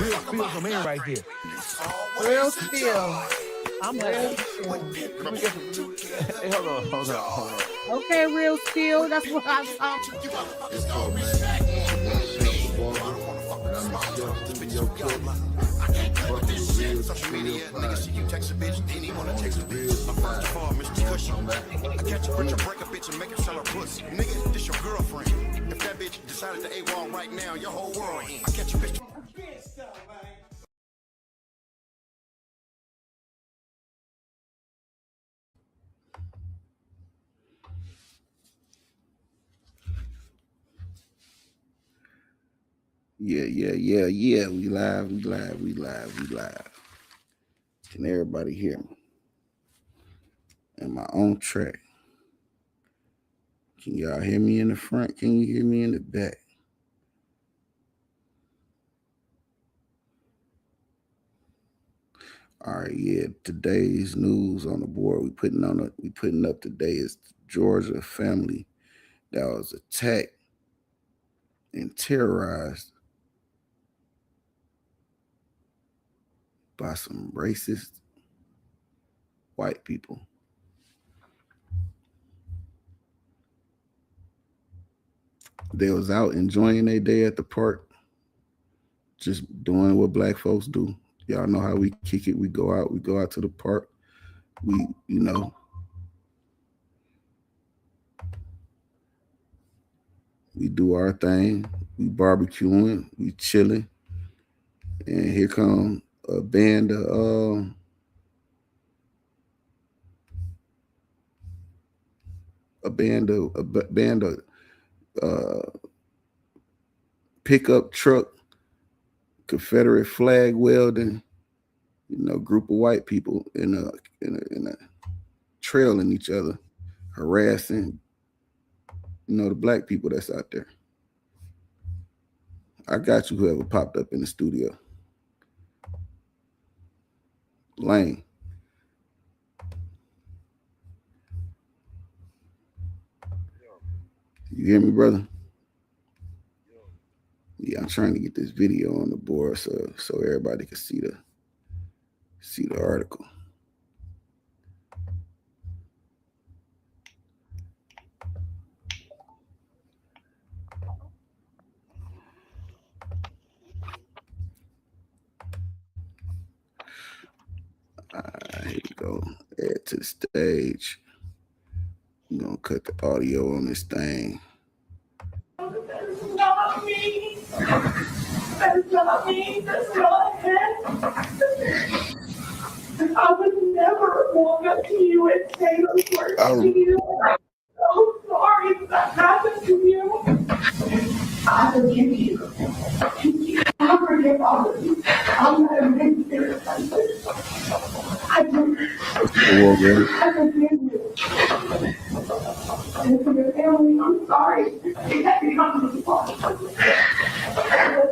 Real feel from Aaron right here. Real spill. I'm Real like, spill. hey, hold on. Okay, real spill. That's what I'm talking about. It's called, man. It's about Chef Barber, and I'm the chef studio cook. Fuck with real spill I catch a bitch, I break a bitch and make her sell her pussy. Nigga, this your girlfriend. If that bitch decided to AWOL right now, your whole world in. I catch a bitch. Yeah. We live. Can everybody hear me? Am I on track? Can y'all hear me in the front? Can you hear me in the back? All right, yeah. Today's news on the board we putting up today is the Georgia family that was attacked and terrorized by some racist white people. They was out enjoying their day at the park, just doing what black folks do. Y'all know how we kick it. We go out to the park. We do our thing. We barbecuing, we chilling, and here come a band of pickup truck, Confederate flag wielding, group of white people in a trailing each other, harassing, the black people that's out there. I got you, whoever popped up in the studio. Lane. You hear me, brother? Yeah, I'm trying to get this video on the board so everybody can see the article. Here we go. Add to the stage. I'm gonna cut the audio on this thing. That's not me. That's not me. That's not him. I would never walk up to you and say those words to you. I'm so sorry that happened to you. I forgive you. I forgive all of you. I'm not a big serious. I do. I forgive you. And for your family, I'm sorry. It had become this fault. But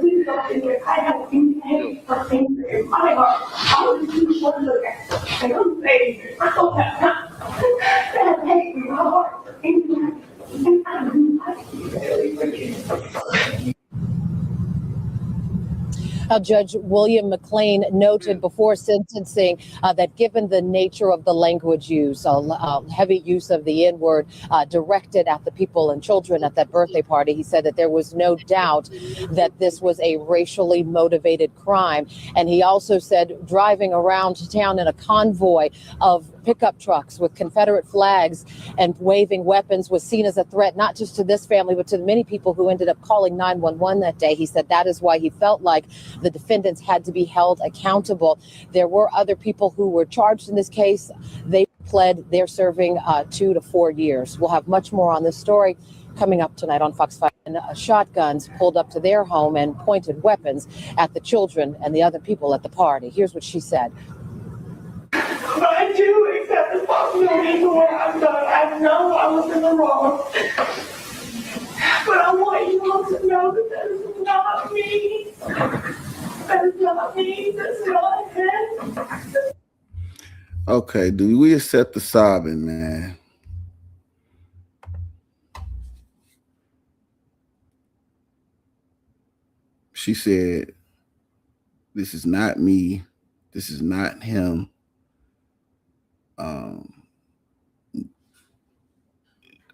please don't think that I have any hate or anger in my heart. I was just one look at it. And I'm saying, I don't have time to have hate in my heart for anything. And I do like you really forgive. Judge William McLean noted before sentencing that given the nature of the language use, heavy use of the N-word directed at the people and children at that birthday party, he said that there was no doubt that this was a racially motivated crime. And he also said driving around town in a convoy of pickup trucks with Confederate flags and waving weapons was seen as a threat, not just to this family, but to the many people who ended up calling 911 that day. He said that is why he felt like the defendants had to be held accountable. There were other people who were charged in this case. They pled. They're serving 2 to 4 years. We'll have much more on this story coming up tonight on Fox 5. And shotguns pulled up to their home and pointed weapons at the children and the other people at the party. Here's what she said. But I do accept responsibility for what I've done. I know I was in the wrong. But I want you all to know that that is not me. That is not me. That's not him. Okay, do we accept the sobbing, man? She said, This is not me. This is not him.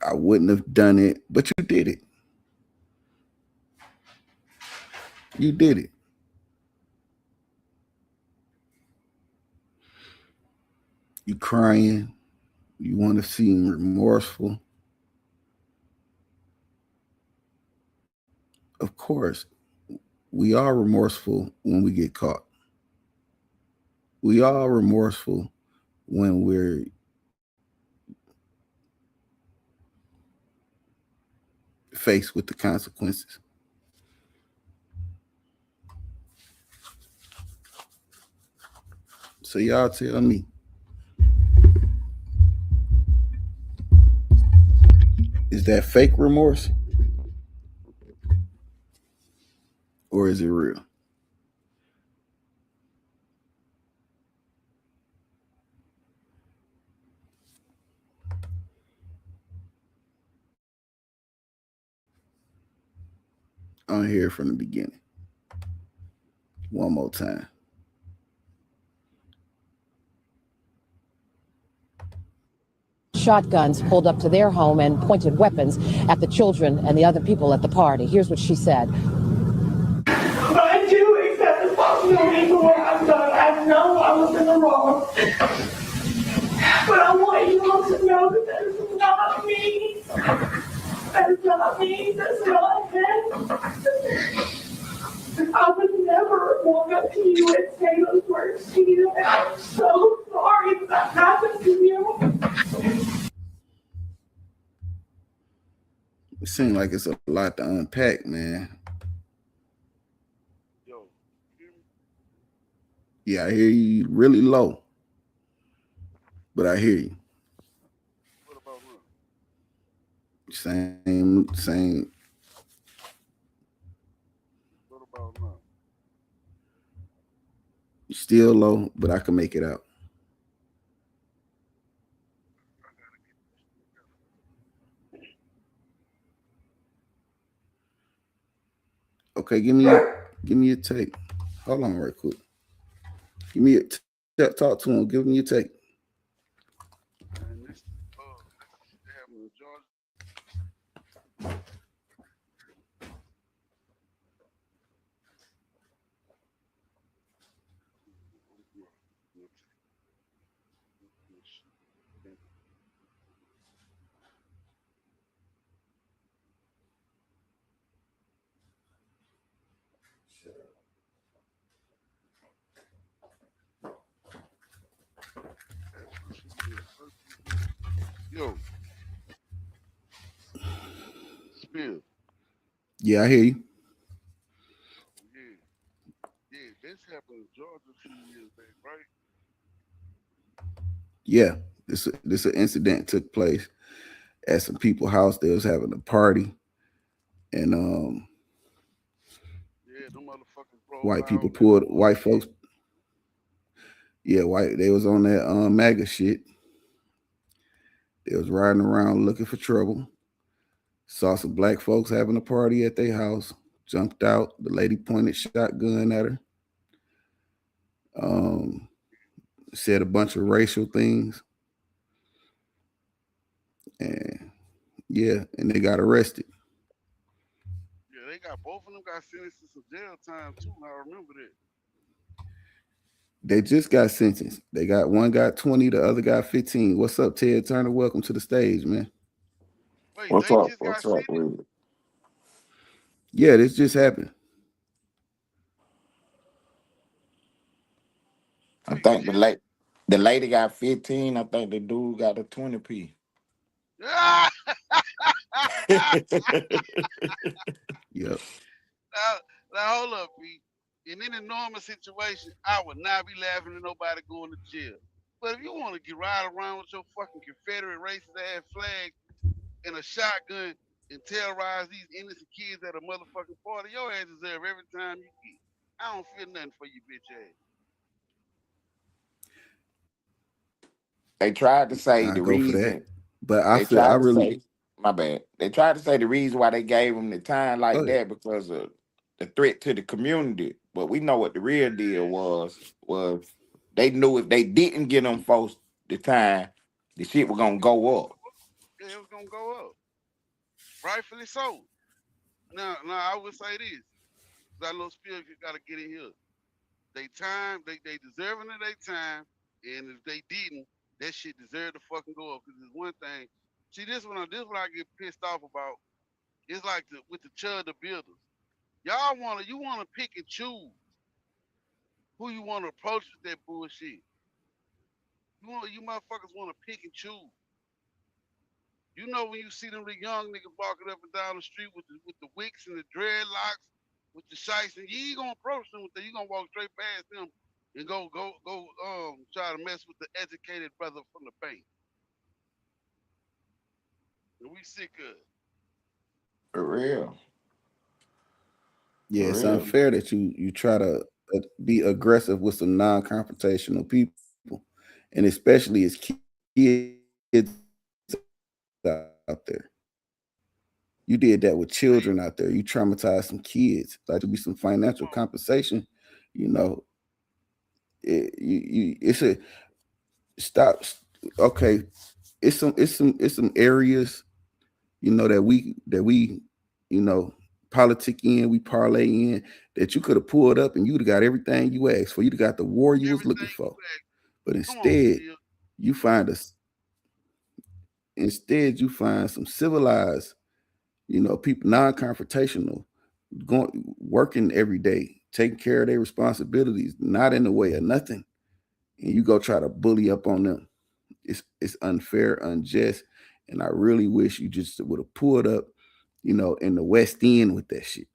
I wouldn't have done it, but you did it. You did it. You crying. You want to seem remorseful. Of course, we are remorseful when we get caught. We are remorseful when we're faced with the consequences. So y'all tell me, is that fake remorse or is it real? I'm here from the beginning. One more time. Shotguns pulled up to their home and pointed weapons at the children and the other people at the party. Here's what she said. I do accept responsibility for what I've done. I know I was in the wrong. But I want you all to know that that is not me. That is not me. That's not him. I would never walk up to you and say those words to you. And I'm so sorry that happened to you. It seems like it's a lot to unpack, man. Yo, Yeah, I hear you really low, but I hear you. what about him? Same. What about him? Still low, but I can make it out. Okay, give me a take. Hold on, right quick. Give me talk to him. Give me your take. And this shit happened in Georgia. Yo, Spill. Yeah, I hear you. Yeah, this happened in Georgia a few years back, right? Yeah, this an incident took place at some people's house. They was having a party, and Yeah, them motherfuckers broke white people out. pulled white folks. Yeah, they was on that MAGA shit. They was riding around looking for trouble. Saw some black folks having a party at their house. Jumped out. The lady pointed shotgun at her. Said a bunch of racial things. And yeah, and they got arrested. Yeah, they got both of them got sentenced to some jail time too. I remember that. They just got sentenced. They got one got 20, the other got 15. What's up, Ted Turner? Welcome to the stage, man. Wait, What's they up? just got What's up sentenced? with it? Yeah, this just happened. I Wait, think just the lady got 15. I think the dude got a 20p. ah! Yep. Now hold up, Pete. In any normal situation, I would not be laughing at nobody going to jail. But if you want to get ride around with your fucking Confederate racist ass flag and a shotgun and terrorize these innocent kids at a motherfucking party, your ass deserve every time you get. I don't feel nothing for you, bitch ass. They tried to say I the go for that. reason. But They I tried to really say, my bad. They tried to say the reason why they gave him the time go like ahead. that because of the threat to the community. But we know what the real deal was they knew if they didn't get them folks the time, the shit was gonna It was go gonna up. go up. Yeah, it was gonna go up. Rightfully so. Now I would say this. 'Cause I know Spill gotta get in here. They time, they deserving of their time, and if they didn't, that shit deserved to fucking go up. Cause there's one thing. See, this one I get pissed off about. It's like with the chud the builders. You wanna pick and choose who you wanna approach with that bullshit. You motherfuckers wanna pick and choose. You know when you see them the young niggas walking up and down the street with the wicks and the dreadlocks, with the shites, and you ain't gonna approach them with that. You gonna walk straight past them and go try to mess with the educated brother from the bank. And we sick of it. For real. Yeah, For it's real. unfair that you try to be aggressive with some non-confrontational people, and especially as kids out there. You did that with Hey, children out there. You traumatized some kids. Like to be some come financial on. compensation, you know, it's a stop. Okay, it's some areas, that we you know politic in, we parlay in, that you could have pulled up and you'd have got everything you asked for. You'd have got the war you was looking Everything you for. ask. But Come on, Spill. you find us instead you find some civilized, people non-confrontational, going working every day, taking care of their responsibilities, not in the way of nothing. And you go try to bully up on them. It's unfair, unjust, and I really wish you just would have pulled up, in the West End with that shit.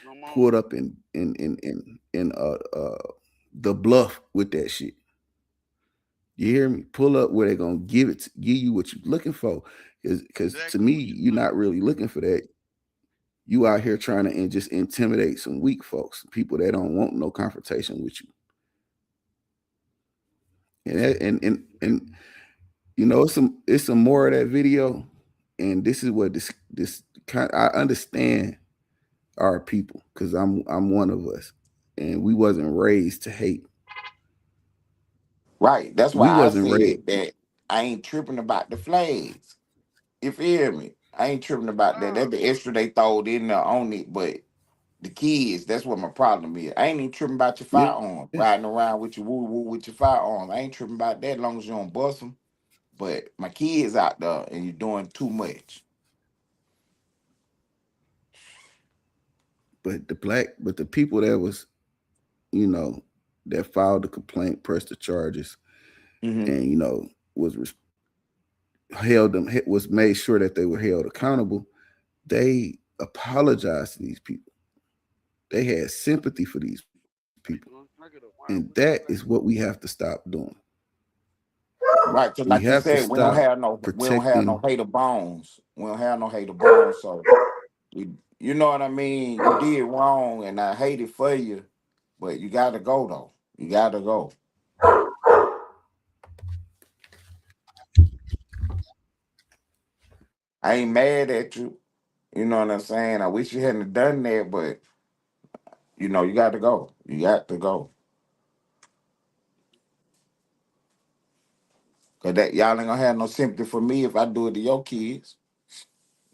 No more. Pulled up in the Bluff with that shit. You hear me? Pull up where they're gonna give you what you're looking for. Because to Exactly me, what you're you're not looking really looking for that. You out here trying to just intimidate some weak folks, people that don't want no confrontation with you. And that, and it's some more of that video, and this is what this kind. I understand our people because I'm one of us, and we wasn't raised to hate. Right. That's We why I wasn't raised. said that I ain't tripping about the flags. You feel me? I ain't tripping about that. Nah, That's the extra they throwed in there on it, but the kids, that's what my problem is. I ain't even tripping about your Yeah, firearm, riding around with your woo woo with your firearm. I ain't tripping about that as long as you don't bust them. But my kids out there and you're doing too much. but the people that was, you know, that filed the complaint, pressed the charges, Hmm. and was held them was made sure that they were held accountable. They apologized to these people. They had sympathy for these people, how you doing? Can I get a and wine that with this, is baby? what we have to stop doing. Right, because We like you have to said, stop we don't have no protecting. hater bones. We don't have no hater bones. So we, you know what I mean? You did wrong and I hate it for you, but you gotta go though. You gotta go. I ain't mad at you. You know what I'm saying? I wish you hadn't done that, but you got to go. You got to go. Cause that y'all ain't gonna have no sympathy for me if I do it to your kids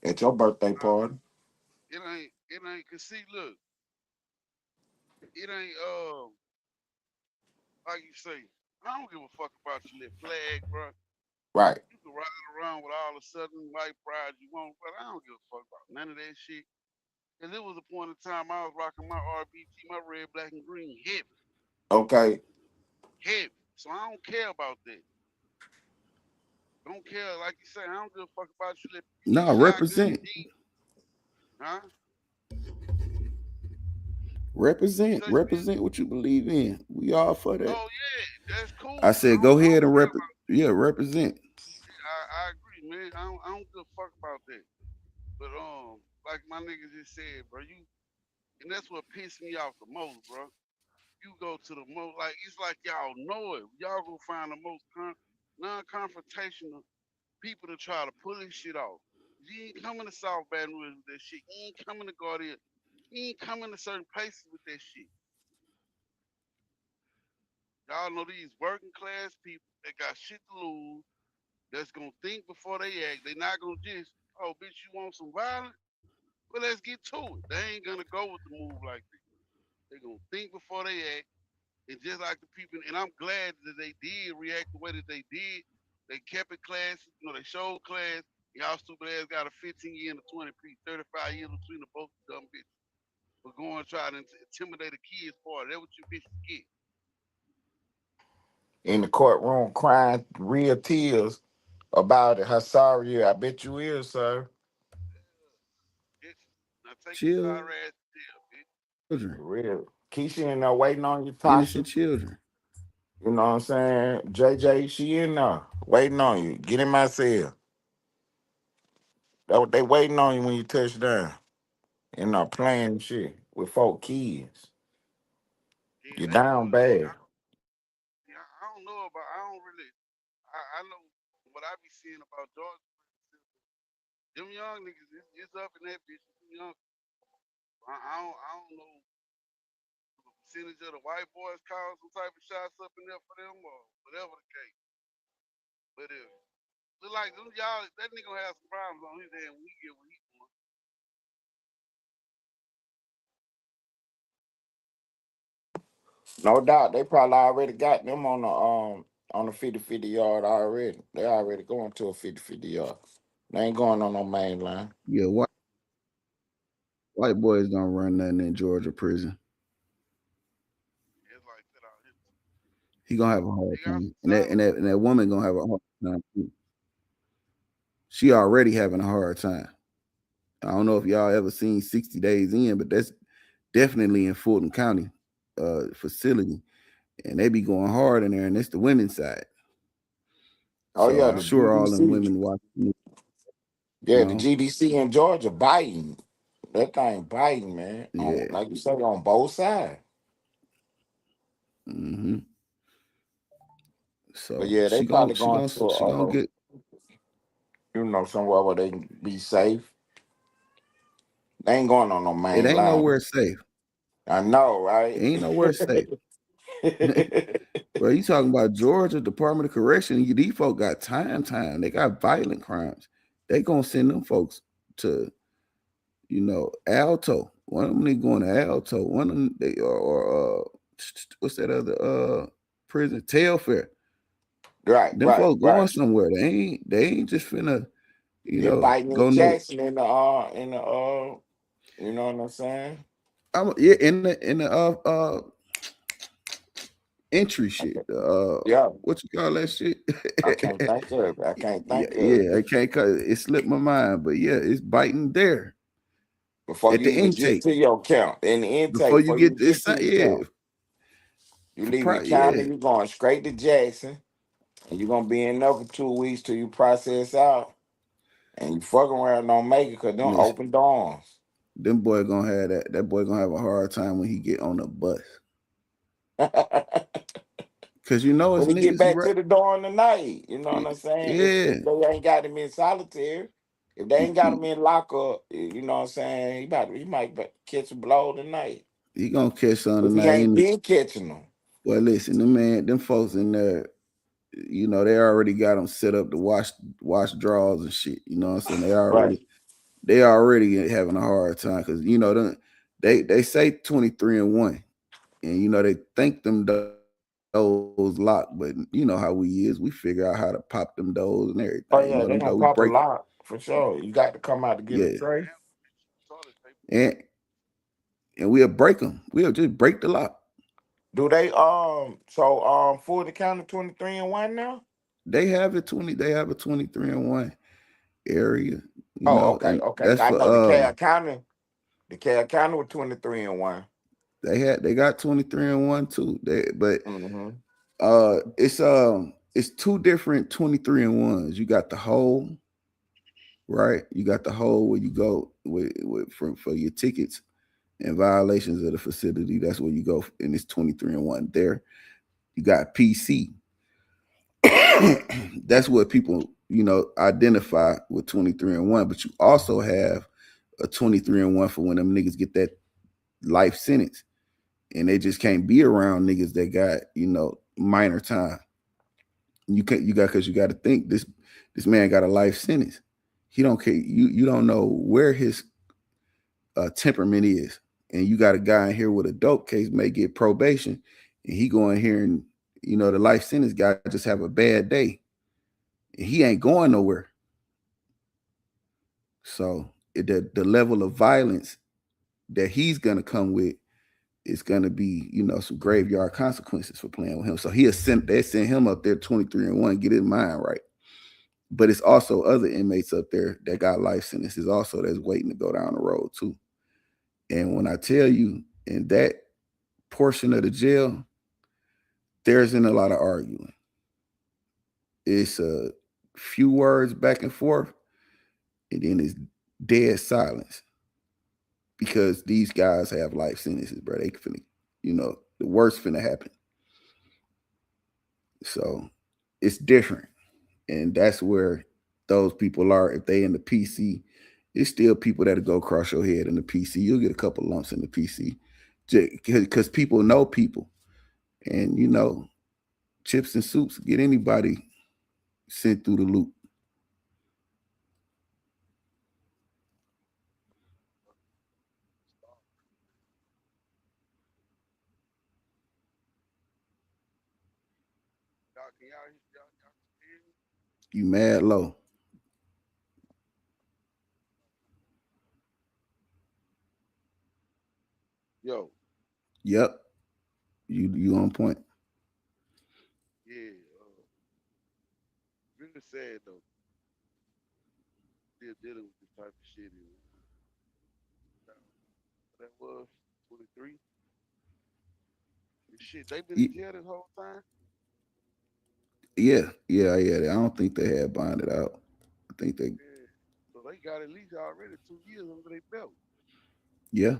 at your birthday Nah, party. it ain't. Cause see, look, it ain't. Like you say, I don't give a fuck about your little flag, bro. Right. You can ride around with all the southern white pride you want, but I don't give a fuck about none of that shit. Cause it was a point in time I was rocking my RBG, my red, black, and green heavy, Okay. heavy. So I don't care about that. Don't care, like you say, I don't give a fuck about you little No, shotgun represent, jeans, huh? What you represent, say, Spears? represent what you believe in. We all for that. Oh yeah, that's I cool. said, go I ahead don't and care about. yeah, represent. I agree, man. I don't give a fuck about that. But like my niggas just said, bro, and that's what pissed me off the most, bro. You go to the most, like it's like y'all know it. Y'all go find the most non-confrontational people to try to pull this shit off. You ain't coming to South Baton Rouge with that shit. You ain't coming to Guardian. You ain't coming to certain places with that shit. Y'all know these working class people that got shit to lose, that's gonna think before they act. They not gonna just, oh bitch, you want some violence? Well, let's get to it. They ain't gonna go with the move like this. They gonna think before they act. And just like the people, and I'm glad that they did react the way that they did. They kept it classy. They showed class. Y'all stupid ass got a 15-year and a 20 piece, 35 years between the both dumb bitches. But going and try to intimidate a kid's party. That's what you bitches get. In the courtroom crying real tears about it. How sorry you? I bet you is, sir. Bitch. Now take your Children, sorry ass to jail, bitch. For real. Keisha in there waiting on you, innocent Tasha. children. You know what I'm saying? JJ, she in there waiting on you. Get in my cell. They waiting on you when you touch down. And not playing shit with 4 kids. Yeah, You they down doing. See, bad. I don't know about. I don't really. I know what I be seeing about Georgia. Them young niggas, it's up in that bitch. Them young. I don't know the percentage of the white boys cause some type of shots up in there for them or whatever the case. But if look like them y'all, that nigga gonna have some problems on his hand when he get what he want. No doubt. They probably already got them on the 50-50 yard already. They already going to a 50-50 yard. They ain't going on no main line. Yeah, white boys don't run nothing in Georgia prison. It's like that out here. He gonna have a hard They got time, some and that and solid. that, and that woman gonna have a hard time too. She already having a hard time. I don't know if y'all ever seen 60 Days In, but that's definitely in Fulton County facility, and they be going hard in there, and it's the women's side. Oh So yeah, I'm the Yeah. sure all them GDC. women watch, you Yeah, the know, GDC in Georgia biting. That thing biting, man. On yeah. like you say, on both sides. Hmm. But So yeah, they probably going to she gonna get. somewhere where they can be safe. They ain't going on no It main ain't line. nowhere safe. I know, It right? ain't nowhere safe. Bro, you talking about Georgia Department of Correction? These folk got time. They got violent crimes. They gonna send them folks to Alto. One of them they going to Alto. One of them they or what's that other prison? Telfair. Right, Them right, folks going right. somewhere. They ain't just finna They're biting in go no. Jackson in the you know what I'm saying? Yeah, in the entry shit. Okay. Yeah, What you call that shit? I can't think of it. I can't Yeah, think of yeah. I it. can't cut it. It slipped my mind, but yeah, it's biting there Before at you the even get intake to your count, in the before intake, you before you get even this. get to your Yeah, count, you leaving the county, yeah. you going straight to Jackson, and you're gonna be in there for 2 weeks till you process out, and you fucking around don't make it because don't Listen, open doors. them boy gonna have that. That boy gonna have a hard time when he get on the bus, cause it's When he get niggas who back right. to the door in the night, you know what I'm saying? Yeah, If they ain't got him in solitary, if they ain't got him in lockup, you know what I'm saying? He might catch a blow tonight. he gonna catch something If he tonight. ain't been catching them. Well, listen, them folks in there. They already got them set up to wash drawers and shit. You know what I'm saying? Right. They already having a hard time because they say 23-1, and they think them doors locked, but you know how we is. We figure out how to pop them doors and Oh everything. yeah, they Them gonna doors we pop a break. lot for sure. You got to come out to get a Yeah, tray. Damn, toilet paper. and we'll break them. We'll just break the lock. Do they Fulton County 23-1 now? They have a 23-1 area. Oh, okay, And okay. that's I for know the Cal County was 23-1. they got 23-1 too. But Mm-hmm. it's two different 23-1s. You got the whole, right? You got the whole where you go for your tickets and violations of the facility. That's where you go, and it's 23-1 there. You got PC. That's what people identify with 23-1. But you also have a 23-1 for when them niggas get that life sentence, and they just can't be around niggas that got, minor time. You can't, because you got to think this man got a life sentence. He don't care. You don't know where his temperament is, and you got a guy in here with a dope case may get probation, and he go in here and the life sentence guy just have a bad day, and he ain't going nowhere. So the level of violence that he's gonna come with is gonna be some graveyard consequences for playing with him. So they sent him up there 23-1, get his mind right. But it's also other inmates up there that got life sentences also that's waiting to go down the road too. And when I tell you, in that portion of the jail, there isn't a lot of arguing. It's a few words back and forth, and then it's dead silence. Because these guys have life sentences, bro. They finna, the worst finna happen. So it's different. And that's where those people are. If they in the PC, it's still people that'll go across your head in the PC. You'll get a couple lumps in the PC. Because people know people. And chips and soups get anybody sent through the loop. You mad low. Yo. Yep. You on point. Yeah. Really sad though. Still dealing with this type of shit. That was 23. Shit, they been in jail this whole time. Yeah. I don't think they had bonded out. I think they. Yeah. So they got at least already 2 years under their belt. Yeah.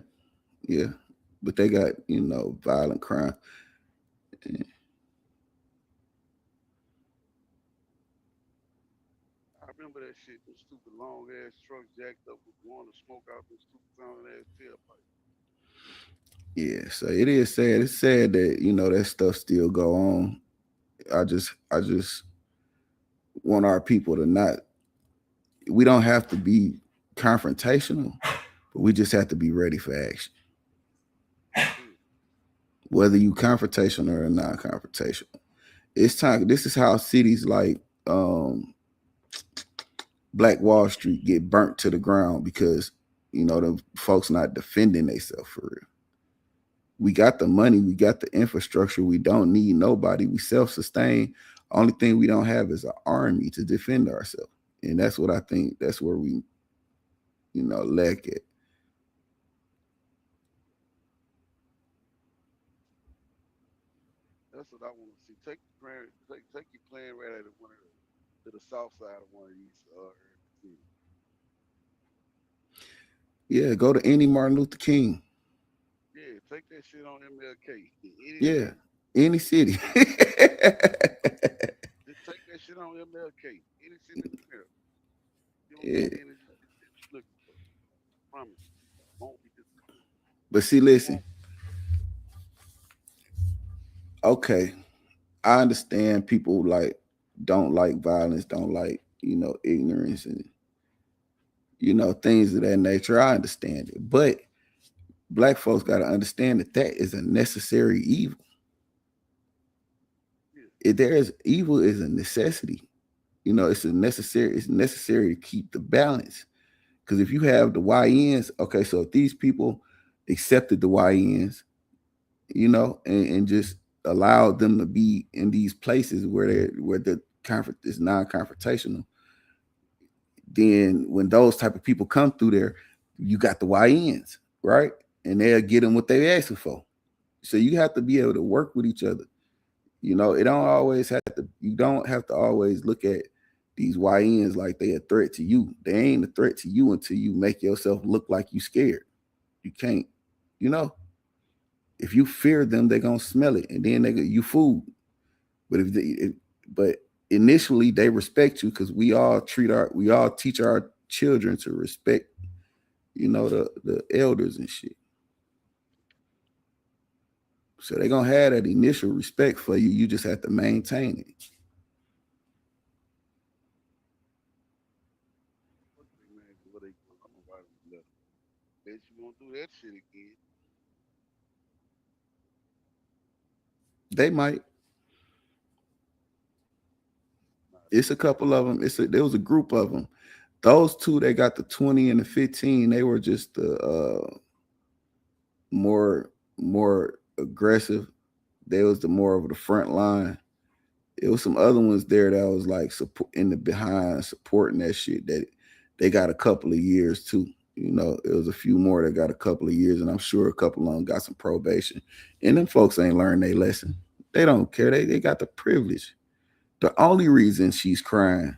But they got, violent crime. I remember that shit, the stupid long ass trucks jacked up with going to smoke out the stupid sound ass tailpipe. Yeah, so it is sad. It's sad that that stuff still go on. I just want our people to not. We don't have to be confrontational, but we just have to be ready for action. Whether you confrontational or non-confrontational, it's time. This is how cities like Black Wall Street get burnt to the ground because the folks not defending themselves for real. We got the money, we got the infrastructure. We don't need nobody. We self-sustain. Only thing we don't have is an army to defend ourselves, and that's what I think. That's where we, lack it. That's what I want to see. Take your plan right at one of to the south side of one of these cities. Yeah, go to any Martin Luther King. Yeah, take that shit on MLK. Yeah, any city. Just take that shit on MLK. Any city in America. You don't get the energy that you're looking for. I promise you. Won't be disappointed. But see, listen. Okay, I understand people don't like violence, don't like ignorance and things of that nature. I understand it, but Black folks got to understand that is a necessary evil. If there is evil, is a necessity. It's necessary to keep the balance. Because if you have the YNs, okay, so if these people accepted the YNs, and just allowed them to be in these places where the conference is non-confrontational, then when those type of people come through there, you got the YNs, right? And they'll get them what they asking for. So you have to be able to work with each other. It don't always have to. You don't have to always look at these YNs like they a threat to you. They ain't a threat to you until you make yourself look like you scared. You can't. If you fear them, they're gonna smell it, and then you food. But initially they respect you because we all teach our children to respect, the elders and shit. So they're gonna have that initial respect for you. You just have to maintain it. What they doing? I'm gonna write them a letter. Bet you won't do that shit again. They might. Nah, It's a couple of them. There was a group of them. Those two, they got the 20 and the 15. They were just the more aggressive. They was the more of the front line. It was some other ones there that was like support in the behind supporting that shit. That they got a couple of years too. You know, it was a few more that got a couple of years, and I'm sure a couple of them got some probation. And them folks ain't learned their lesson. They don't care. They got the privilege. The only reason she's crying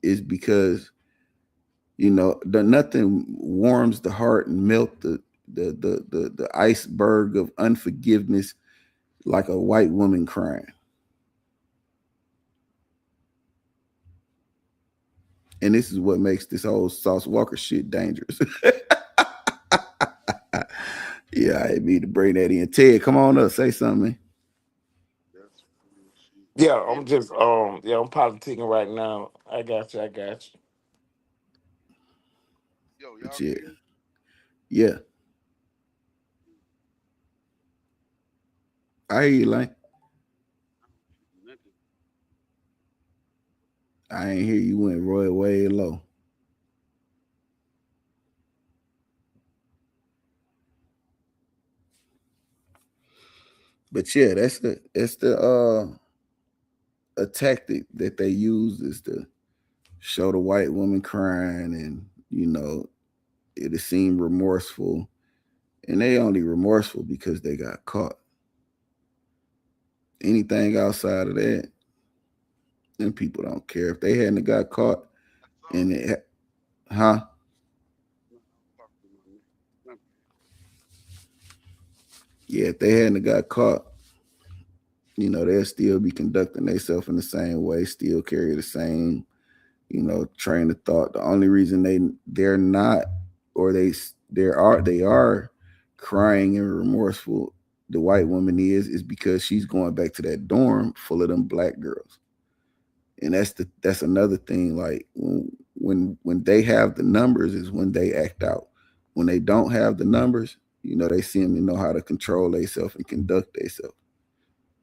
is because the nothing warms the heart and melt the iceberg of unforgiveness like a white woman crying. And this is what makes this whole Sauce Walker shit dangerous. Yeah, I mean to bring that in. Ted, come on up, say something. that's real shit. Yeah, I'm And just I'm politicking right now. I got you. I got you. yo, But y'all yeah, can hear me? yeah, I hear you, Lane. I don't hear nothing. I ain't hear you went Roy way low. But yeah, that's the a tactic that they use is to show the white woman crying and it seem remorseful. And they only remorseful because they got caught. Anything outside of that, and people don't care. If they hadn't got caught I saw and it. it, huh? No, I was talking to my nigga. My bad. Yeah, if they hadn't got caught, they'll still be conducting themselves in the same way, still carry the same, train of thought. The only reason they're not, or they are crying and remorseful. The white woman is because she's going back to that dorm full of them black girls, and that's another thing. Like when they have the numbers is when they act out. When they don't have the numbers, they seem to know how to control themselves and conduct themselves.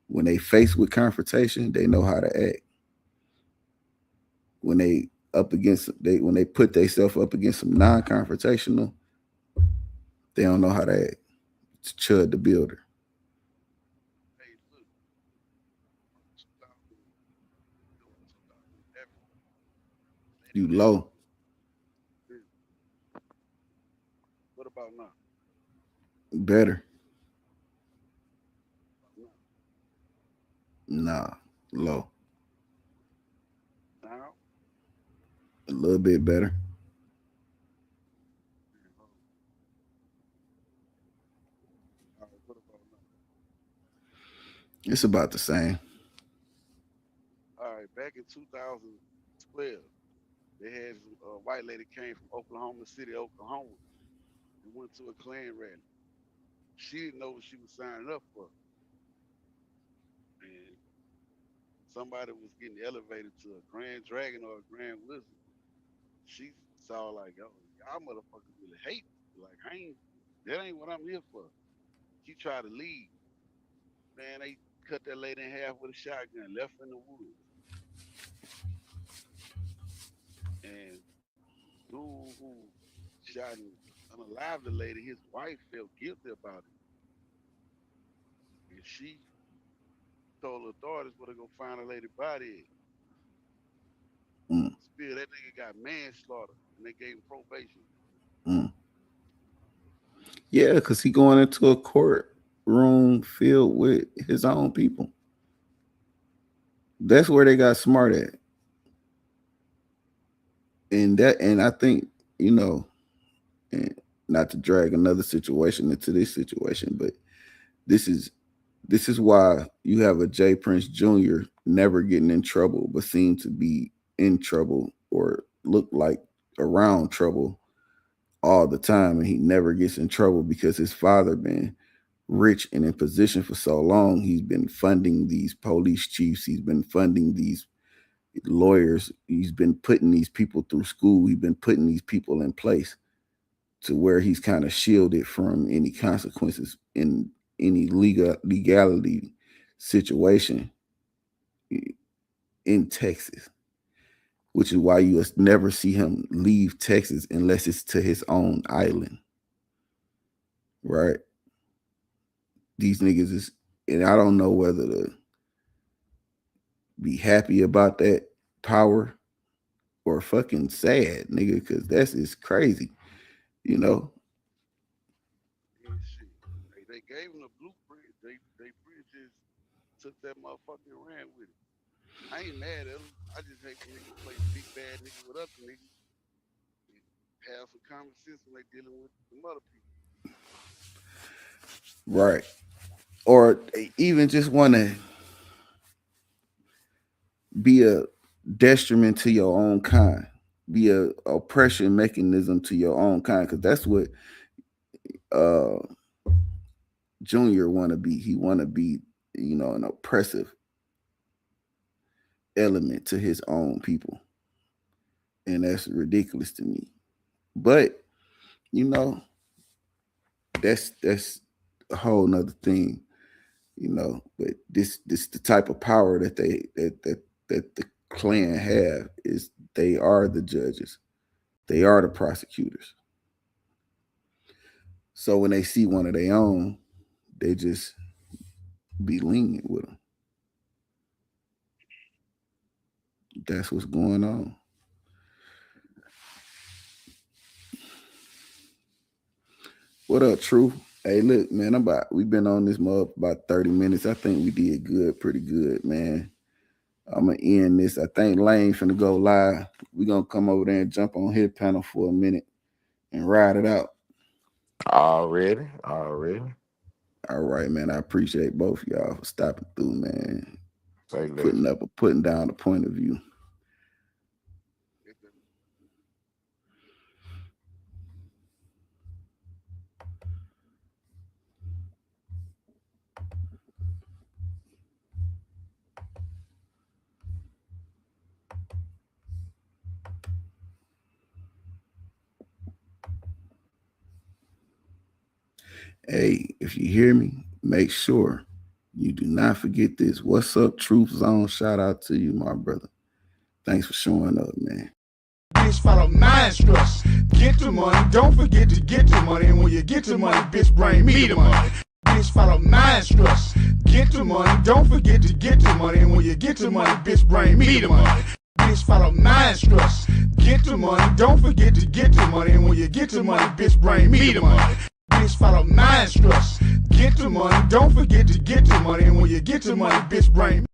When they face with confrontation, they know how to act. When they put themselves up against some non-confrontational, they don't know how to act. It's Chud the Builder. Hey, look, 2000, doing 2011, lady You passed low, away. Yeah. What about now? better. About now? Nah, low. Now? A little bit better. Man, hold on. All right, what about now? It's about the same. All right, back in 2012, they had a white lady came from Oklahoma City, Oklahoma, and went to a Klan rally. She didn't know what she was signing up for, and somebody was getting elevated to a Grand Dragon or a Grand Wizard. She saw like, yo, y'all motherfuckers really hate me. Like, that ain't what I'm here for. She tried to leave. Man, they cut that lady in half with a shotgun, left her in the woods. And dude who shot and unalived the lady, his wife felt guilty about it. And she told authorities where to go find the lady body at. Mm, Still, that nigga got manslaughter and they gave him probation. mm. Yeah, because he going into a courtroom filled with his own people. That's where they got smart at. And I think, you know, and not to drag another situation into this situation, but this is this is why you have a Jay Prince Jr. never getting in trouble, but seem to be in trouble or look like around trouble all the time, and he never gets in trouble because his father been rich and in position for so long, he's been funding these police chiefs. He's been funding these lawyers. He's been putting these people through school. He's been putting these people in place to where he's kind of shielded from any consequences in any legality situation in Texas, which is why you never see him leave Texas unless it's to his own island, right? These niggas is, and I don't know whether to be happy about that power or fucking sad, nigga, because that's just crazy, you know? Yeah, shit. They gave him the blueprint. They pretty just took that motherfucker and ran with it. I ain't mad at him. I just hate when niggas play big bad niggas with other niggas. Have some common sense when they dealing with some other people. Right. Or even just want to be a detriment to your own kind, be a oppression mechanism to your own kind, because that's what Junior want to be. He want to be, you know, an oppressive element to his own people, and that's ridiculous to me. But you know, that's a whole nother thing, you know. But this the type of power that the Klan have is they are the judges, they are the prosecutors. So when they see one of their own, they just be lenient with them. That's what's going on. What up, True? Hey, look, man, we've been on this mug about 30 minutes. I think we did good, pretty good, man. I'm gonna end this. I think Lane finna go live. We're gonna come over there and jump on his panel for a minute and ride it out. Already. All right, man. I appreciate both of y'all for stopping through, man. Putting down a point of view. Hey, if you hear me, make sure you do not forget this. What's up, Truth Zone? Shout out to you, my brother. Thanks for showing up, man. Bitch, follow my instructions. Get the money, don't forget to get the money. And when you get the money, bitch, bring me the money. Bitch, follow my instructions. Get the money, don't forget to get the money. And when you get the money, bitch, bring me the money. Bitch, follow my instructions. Get the money, don't forget to get the money. And when you get the money, bitch, bring me the money. Bitch, follow my instructions. Get the money, don't forget to get the money. And when you get the money, bitch, bring me.